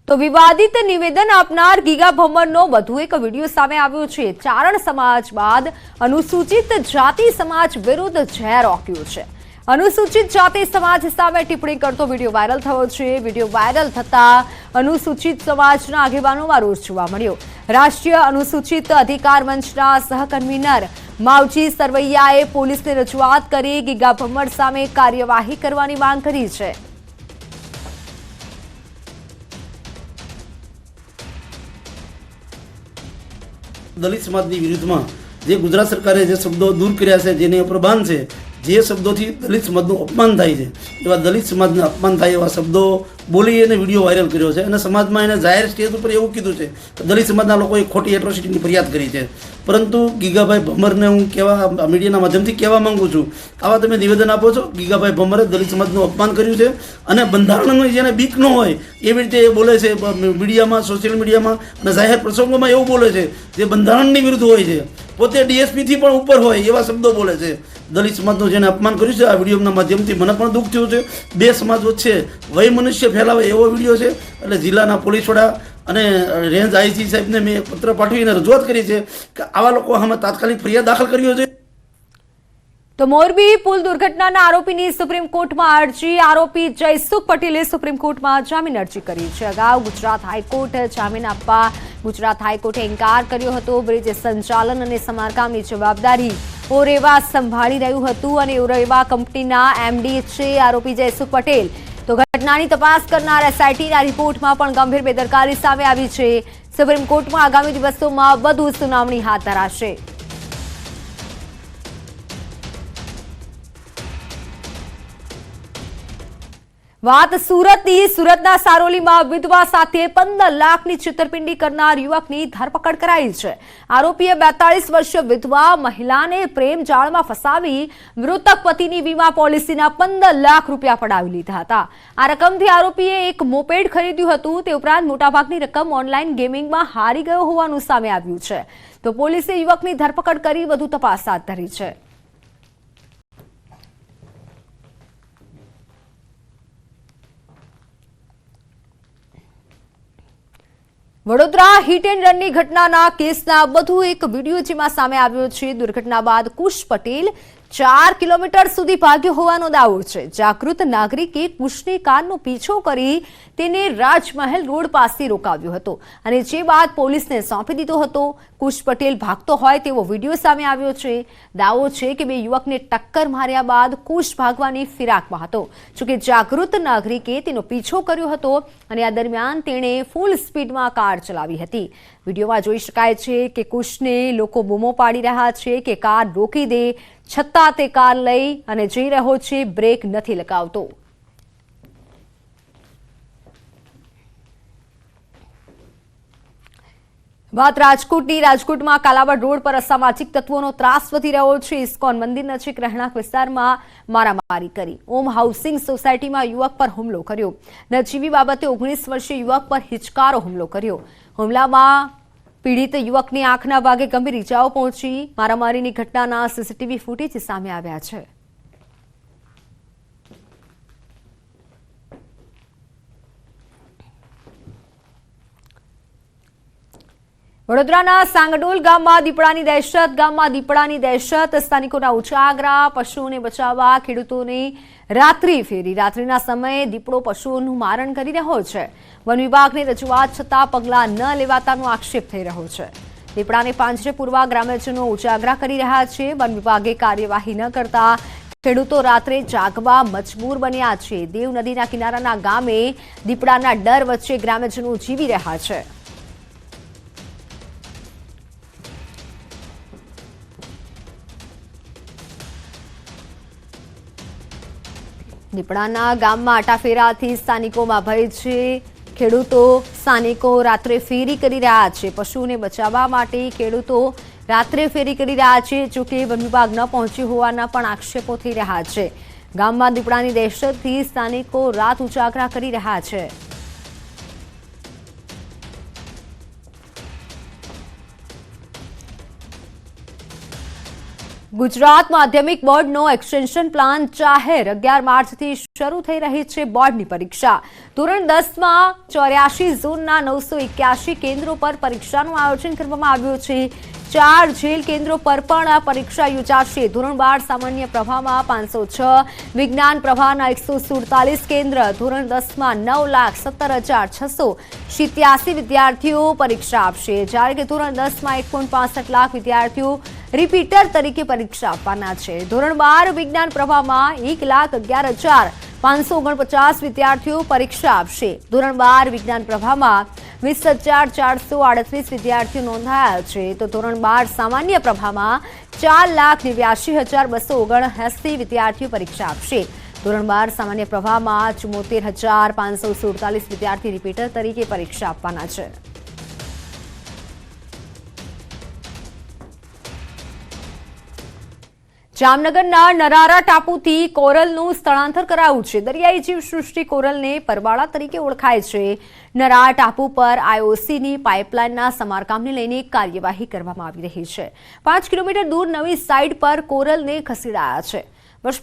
તો વિવાદિત નિવેદન આપનાર ગીગા ભમ્મરનો વધુ એક વિડીયો સામે આવ્યો છે। ચારણ સમાજ બાદ અનુસૂચિત જાતિ સમાજ વિરુદ્ધ ઝેર ઓક્યું છે। અનુસૂચિત જાતિ સમાજ સામે ટિપ્પણી કરતો વિડીયો વાયરલ થયો છે। વિડીયો વાયરલ થતા અનુસૂચિત સમાજના આગેવાનોમાં રોષ જોવા મળ્યો। રાષ્ટ્રીય અનુસૂચિત અધિકાર મંચના સહકન્વીનર માવજી સરવૈયાએ પોલીસને રજૂઆત કરી ગીગા ભમ્મર સામે કાર્યવાહી કરવાની માંગ કરી છે। દલિત સમાજની વિરુદ્ધમાં જે ગુજરાત સરકારે જે શબ્દો દૂર કર્યા છે, જેને પ્રબાન છે, જે શબ્દોથી દલિત સમાજનું અપમાન થાય છે, એવા દલિત સમાજને અપમાન થાય એવા શબ્દો બોલી એને વિડીયો વાયરલ કર્યો છે અને સમાજમાં એને જાહેર સ્ટેજ ઉપર એવું કીધું છે કે દલિત સમાજના લોકોએ ખોટી એટ્રોસિટીની ફરિયાદ કરી છે। પરંતુ ગીગાભાઈ ભમ્મરને હું મીડિયાના માધ્યમથી કહેવા માંગુ છું, આવા તમે નિવેદન આપો છો। ગીગાભાઈ ભમ્મરે દલિત સમાજનું અપમાન કર્યું છે અને બંધારણની જેને બીક ન હોય એવી રીતે એ બોલે છે મીડિયામાં, સોશિયલ મીડિયામાં અને જાહેર પ્રસંગોમાં એવું બોલે છે જે બંધારણની વિરુદ્ધ હોય છે। પોતે ડીએસપીથી પણ ઉપર હોય એવા શબ્દો બોલે છે। દલિત સમાજનું જેને અપમાન કર્યું છે, આ વિડીયોના માધ્યમથી મને પણ દુઃખ થયું છે। બે સમાજ વચ્ચે વૈમનસ્ય ફેલાવે એવો વિડીયો છે। એટલે જિલ્લાના પોલીસ વડા અને રેન્જ આઈજી સાહેબને મેં પત્ર પાઠવીને રજૂઆત કરી છે કે આવા લોકો સામે તાત્કાલિક ફરિયાદ દાખલ કરવી જોઈએ। તો મોરબી પુલ દુર્ઘટનાના આરોપીની સુપ્રીમ કોર્ટમાં અરજી। આરોપી જયસુખ પટેલે સુપ્રીમ કોર્ટમાં જામીન અરજી કરી છે। અગાઉ ગુજરાત હાઈકોર્ટે જામીન આપવા ગુજરાત હાઈકોર્ટે ઇનકાર કર્યો હતો। બ્રિજ સંચાલન અને સમારકામની જવાબદારી ઓરેવા સંભાળી રહ્યું હતું અને ઓરેવા કંપનીના એમડી છે આરોપી જયસુખ પટેલ। તો ઘટનાની તપાસ કરનાર એસઆઈટીના રિપોર્ટમાં પણ ગંભીર બેદરકારી સામે આવી છે। સુપ્રીમ કોર્ટમાં આગામી દિવસોમાં વધુ સુનાવણી હાથ ધરાશે। વાત સુરતની। સુરતના સારોલીમાં વિધવા સાથે 15 લાખની છેતરપિંડી કરનાર યુવકની ધરપકડ કરાઈ છે। આરોપીએ 42 વર્ષીય વિધવા મહિલાને પ્રેમ જાળમાં ફસાવી મૃતક પતિની વીમા પોલિસીના 15 લાખ રૂપિયા પડાવી લીધા હતા। આ રકમથી આરોપીએ એક મોપેડ ખરીદ્યું હતું। તે ઉપરાંત મોટાભાગની રકમ ઓનલાઈન ગેમિંગમાં હારી ગયો હોવાનું સામે આવ્યું છે। તો પોલીસે યુવકની ધરપકડ કરી વધુ તપાસ હાથ ધરી છે। વડોદરા હિટ એન્ડ રનની ઘટનાના કેસના વધુ એક વિડીયો જેમાં સામે આવ્યો છે। દુર્ઘટના બાદ કુશ પટેલ 4 કિલોમીટર સુધી ભાગ્યો હોવાનો દાવો છે। જાગૃત નાગરિકે કુશની કારનો પીછો કરી તેને રાજમહેલ રોડ પાસે રોકાવ્યો હતો અને જે બાદ પોલીસને સોંપી દીધો હતો। કુશ પટેલ ભાગતો હોય તેવો વિડીયો સામે આવ્યો છે। દાવો છે કે બે યુવકને ટક્કર માર્યા બાદ કુશ ભાગવાની ફિરાકમાં હતો। જોકે જાગૃત નાગરિકે તેનો પીછો કર્યો હતો અને આ દરમિયાન તેણે ફૂલ સ્પીડમાં કાર ચલાવી હતી। વિડીયોમાં જોઈ શકાય છે કે કુશને લોકો બૂમો પાડી રહ્યા છે કે કાર રોકી દે, છતાં તે કાર લઈ અને જઈ રહ્યો છે, બ્રેક નથી લગાવતો। વાત રાજકોટની। રાજકોટમાં કાલાવડ રોડ પર અસામાજિક તત્વોનો ત્રાસ વધી રહ્યો છે। ઇસ્કોન મંદિર નજીક રહેણાંક વિસ્તારમાં મારામારી કરી। ઓમ હાઉસિંગ સોસાયટીમાં યુવક પર હુમલો કર્યો। નજીવી બાબતે 19 વર્ષીય યુવક પર હિચકારો હુમલો કર્યો। હુમલામાં પીડિત યુવકની આંખના ભાગે ગંભીર ઇજાઓ પહોંચી। મારામારીની ઘટનાના સીસીટીવી ફૂટેજ સામે આવ્યા છે। વડોદરાના સાંગડોલ ગામમાં દીપડાની દહેશત। ગામમાં દીપડાની દહેશત। સ્થાનિકોના ઉજાગરા। પશુઓને બચાવવા ખેડૂતોની રાત્રિ ફેરી। રાત્રિના સમયે દીપડો પશુઓનું મારણ કરી રહ્યો છે। વન વિભાગને રજૂઆત છતાં પગલાં ન લેવાતાનો આક્ષેપ થઈ રહ્યો છે। દીપડાને પાંજરે પૂરવા ગ્રામ્યજનો ઉજાગરા કરી રહ્યા છે। વન વિભાગે કાર્યવાહી ન કરતા ખેડૂતો રાત્રે જાગવા મજબૂર બન્યા છે। દેવ નદીના કિનારાના ગામે દીપડાના ડર વચ્ચે ગ્રામ્યજનો જીવી રહ્યા છે। દીપડાના ગામમાં આટાફેરાથી સ્થાનિકોમાં ભય છે। ખેડૂતો સ્થાનિકો રાત્રે ફેરી કરી રહ્યા છે। પશુઓને બચાવવા માટે ખેડૂતો રાત્રે ફેરી કરી રહ્યા છે। જોકે વન વિભાગ ન પહોંચ્યું હોવાના પણ આક્ષેપો થઈ રહ્યા છે। ગામમાં દીપડાની દહેશતથી સ્થાનિકો રાત ઉજાગરા કરી રહ્યા છે। ગુજરાત માધ્યમિક બોર્ડનો એક્સટેન્શન પ્લાન જાહેર 11 માર્ચથી શરૂ થઈ રહી છે બોર્ડની પરીક્ષા ધોરણ 10માં 84 ઝોનના 981 કેન્દ્રો પર પરીક્ષાનું આયોજન કરવામાં આવ્યું છે 4 જેલ કેન્દ્રો પર પણ આ પરીક્ષા યોજાશે ધોરણ 12 સામાન્ય પ્રવાહમાં 506 વિજ્ઞાન પ્રવાહના 147 કેન્દ્ર ધોરણ 10માં 9,17,687 વિદ્યાર્થીઓ પરીક્ષા આપશે જ્યારે કે ધોરણ 10માં 1.65 લાખ વિદ્યાર્થીઓ રિપીટર તરીકે પરીક્ષા આપવાના છે ધોરણ 12 વિજ્ઞાન પ્રવાહમાં 1,11,549 વિદ્યાર્થીઓ પરીક્ષા આપશે ધોરણ 12 વિજ્ઞાન પ્રવાહમાં 20,438 વિદ્યાર્થીઓ નોંધાયા છે તો ધોરણ 12 સામાન્ય પ્રવાહમાં 4,89,279 વિદ્યાર્થીઓ પરીક્ષા આપશે ધોરણ 12 સામાન્ય પ્રવાહમાં 74,547 વિદ્યાર્થી રિપીટર તરીકે પરીક્ષા આપવાના છે જામનગરના નરારા ટાપુથી કોરલનું સ્થળાંતર કરાયું છે દરિયાઈ જીવસૃષ્ટિ કોરલને પરવાળા તરીકે ઓળખાય છે નરારા ટાપુ પર આઈઓસીની પાઇપલાઇનના સમારકામને લઈને કાર્યવાહી કરવામાં આવી રહી છે 5 કિલોમીટર દૂર નવી સાઇટ પર કોરલને ખસેડાયા છે વર્ષ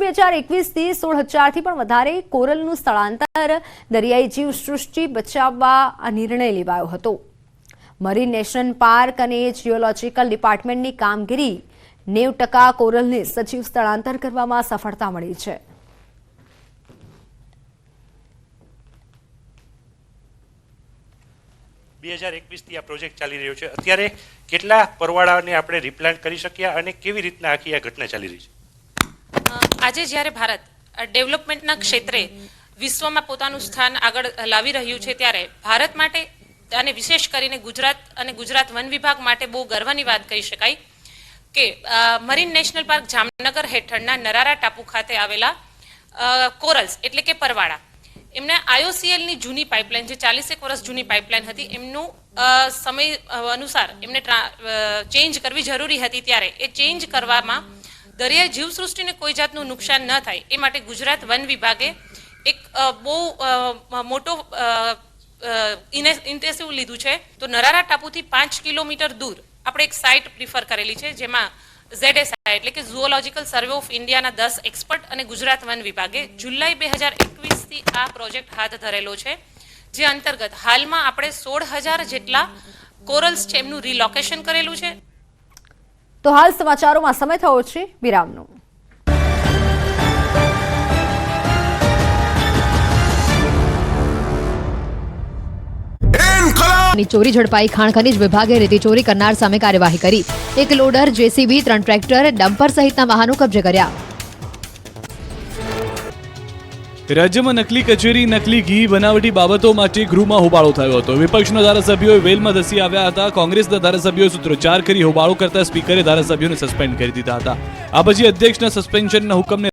2021થી 16,000થી પણ વધારે કોરલનું સ્થળાંતર દરિયાઈ જીવસૃષ્ટિ બચાવવા આ નિર્ણય લેવાયો હતો મરીન નેશનલ પાર્ક અને જીઓલોજીકલ ડિપાર્ટમેન્ટની કામગીરી 90% કોરલને સજીવ સ્થળાંતર કરવામાં સફળતા મળી છે 2021થી આ પ્રોજેક્ટ ચાલી રહ્યો છે અત્યારે કેટલા પરવાળાને આપણે રિપ્લાન્ટ કરી શક્યા અને કેવી રીતના આખી આ ઘટના ચાલી રહી છે આજે જ્યારે ભારત ડેવલપમેન્ટના ક્ષેત્રે વિશ્વમાં પોતાનું સ્થાન આગળ લાવી રહ્યું છે ત્યારે ભારત માટે અને વિશેષ કરીને ગુજરાત અને ગુજરાત વન વિભાગ માટે બહુ ગર્વની વાત કહી શકાય કે મરીન નેશનલ પાર્ક જામનગર હેઠળના નરારા ટાપુ ખાતે આવેલા કોરલ્સ એટલે કે પરવાળા એમને આઈઓસીએલની જૂની પાઇપલાઇન જે 40 વર્ષ જૂની પાઇપલાઇન હતી એમનું સમય અનુસાર એમને ચેન્જ કરવી જરૂરી હતી ત્યારે એ ચેન્જ કરવામાં દરિયાઈ જીવસૃષ્ટિને કોઈ જાતનું નુકસાન ન થાય એ માટે ગુજરાત વન વિભાગે એક બહુ મોટો ઇનિશિયેટિવ લીધું છે તો નરારા ટાપુથી 5 કિલોમીટર દૂર આપણે એક સાઇટ પ્રિફર કરેલી છે જેમાં ZSI એટલે કે ઝૂઓલોજીકલ સર્વે ઓફ ઇન્ડિયાના 10 એક્સપર્ટ અને ગુજરાત વન વિભાગે જુલાઈ 2021થી આ પ્રોજેક્ટ હાથ ધરેલો છે જે અંતર્ગત હાલમાં આપણે 16,000 જેટલા કોરલ્સ છે એમનું રિલોકેશન કરેલું છે તો હાલ સમાચારોમાં સમય થયો છે વિરામનો ચોરી ઝડપાઈ ખાણ ખનીજ વિભાગે રેતી ચોરી કરનાર સામે કાર્યવાહી કરી એક લોડર જેસીબી 3 ટ્રેક્ટર ડમ્પર સહિતના વાહનો કબજે કર્યા રાજ્યમાં નકલી કચેરી નકલી ઘી બનાવટી બાબતો માટે ગૃહમાં હોબાળો થયો હતો વિપક્ષના ધારાસભ્યોએ વેલમાં ધસી આવ્યા હતા કોંગ્રેસના ધારાસભ્યોએ સૂત્રોચ્ચાર કરી હોબાળો કરતા સ્પીકરે ધારાસભ્યોને સસ્પેન્ડ કરી દીધા હતા આ પછી અધ્યક્ષના સસ્પેન્શનના હુકમને